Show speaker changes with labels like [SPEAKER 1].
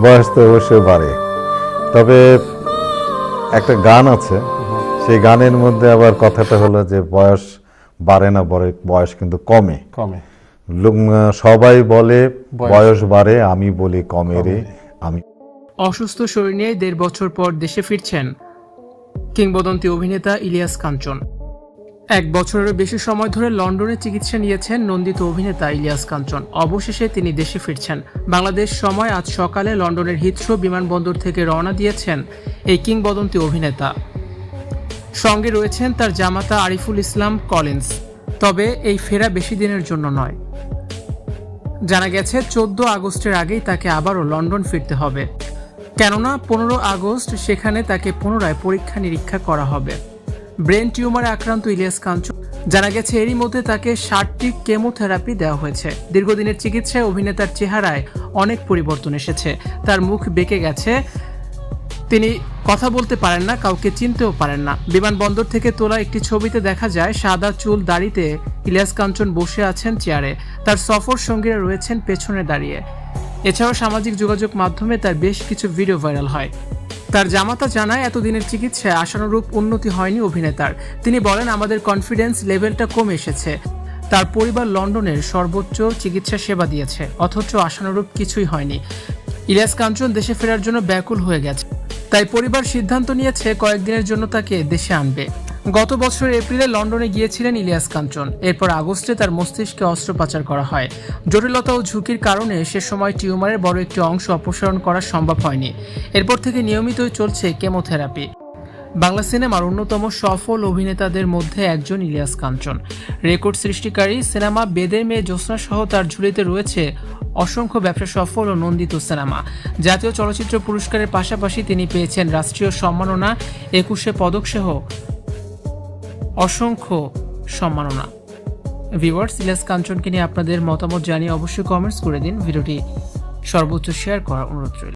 [SPEAKER 1] বয়স তো অবশ্যই বাড়ে, তবে একটা গান আছে, সেই গানের মধ্যে আবার কথাটা হলো যে বয়স বাড়ে না, বয়স কিন্তু কমে। সবাই বলে বয়স বাড়ে, আমি বলি কমে রে। আমি
[SPEAKER 2] অসুস্থ শরীর নিয়ে ১.৫ বছর পর দেশে ফিরছেন কিংবদন্তি অভিনেতা ইলিয়াস কাঞ্চন। ১ বছরেরও বেশি সময় ধরে লন্ডনে চিকিৎসা নিয়েছেন নন্দিত অভিনেতা ইলিয়াস কাঞ্চন। অবশেষে তিনি দেশে ফিরছেন। বাংলাদেশ সময় আজ সকালে লন্ডনের হিথ্রো বিমানবন্দর থেকে রওনা দিয়েছেন এই কিংবদন্তি অভিনেতা। সঙ্গে রয়েছেন তার জামাতা আরিফুল ইসলাম কলিন্স। তবে এই ফেরা বেশি দিনের জন্য নয়। জানা গেছে ১৪ আগস্টের আগেই তাকে আবারও লন্ডন ফিরতে হবে, কেননা ১৫ আগস্ট সেখানে তাকে পুনরায় পরীক্ষা নিরীক্ষা করা হবে। ব্রেন টিউমারে আক্রান্ত ইলিয়াস কাঞ্চন, জানা গেছে এরই মধ্যে তাকে ৬০টি কেমোথেরাপি দেওয়া হয়েছে। দীর্ঘদিনের চিকিৎসায় অভিনেতার চেহারায় অনেক পরিবর্তন এসেছে। তার মুখ বেঁকে গেছে, তিনি কথা বলতে পারেন না, কাউকে চিনতেও পারেন না। বিমানবন্দর থেকে তোলা একটি ছবিতে দেখা যায় সাদা চুল দাড়িতে ইলিয়াস কাঞ্চন বসে আছেন চেয়ারে। তার সফর সঙ্গীরা রয়েছেন পেছনে দাঁড়িয়ে। এছাড়াও সামাজিক যোগাযোগ মাধ্যমে তার বেশ কিছু ভিডিও ভাইরাল হয়। তার জামাতা জানায় এতদিনের চিকিৎসায় আশানুরূপ উন্নতি হয়নি অভিনেতার। তিনি বলেন, আমাদের কনফিডেন্স লেভেলটা কমে এসেছে। তার পরিবার লন্ডনের সর্বোচ্চ চিকিৎসা সেবা দিয়েছে, অথচ আশানুরূপ কিছুই হয়নি। ইলিয়াস কাঞ্চন দেশে ফেরার জন্য ব্যাকুল হয়ে গেছে, তাই পরিবার সিদ্ধান্ত নিয়েছে কয়েকদিনের জন্য তাকে দেশে আনবে। গত বছর এপ্রিলে লন্ডনে গিয়েছিলেন ইলিয়াস কাঞ্চন। এরপর আগস্টে তার মস্তিষ্কে অস্ত্রোপচার করা হয়। জটিলতা ও ঝুঁকির কারণে সে সময় টিউমারের বড় একটি অংশ অপসারণ করা সম্ভব হয়নি। এরপর থেকে নিয়মিতই চলছে কেমোথেরাপি। বাংলা সিনেমার অন্যতম সফল অভিনেতাদের মধ্যে একজন ইলিয়াস কাঞ্চন। রেকর্ড সৃষ্টিকারী সিনেমা বেদের মেয়ে জ্যোৎস্না সহ তার ঝুলিতে রয়েছে অসংখ্য ব্যবসা সফল ও নন্দিত সিনেমা। জাতীয় চলচ্চিত্র পুরস্কারের পাশাপাশি তিনি পেয়েছেন রাষ্ট্রীয় সম্মাননা, ২১ পদক সহ অসংখ্য সম্মাননা। ভিউয়ার্স, ইলিয়াস কাঞ্চনকে নিয়ে আপনাদের মতামত জানিয়ে অবশ্যই কমেন্টস করে দিন। ভিডিওটি সর্বোচ্চ শেয়ার করার অনুরোধ রইল।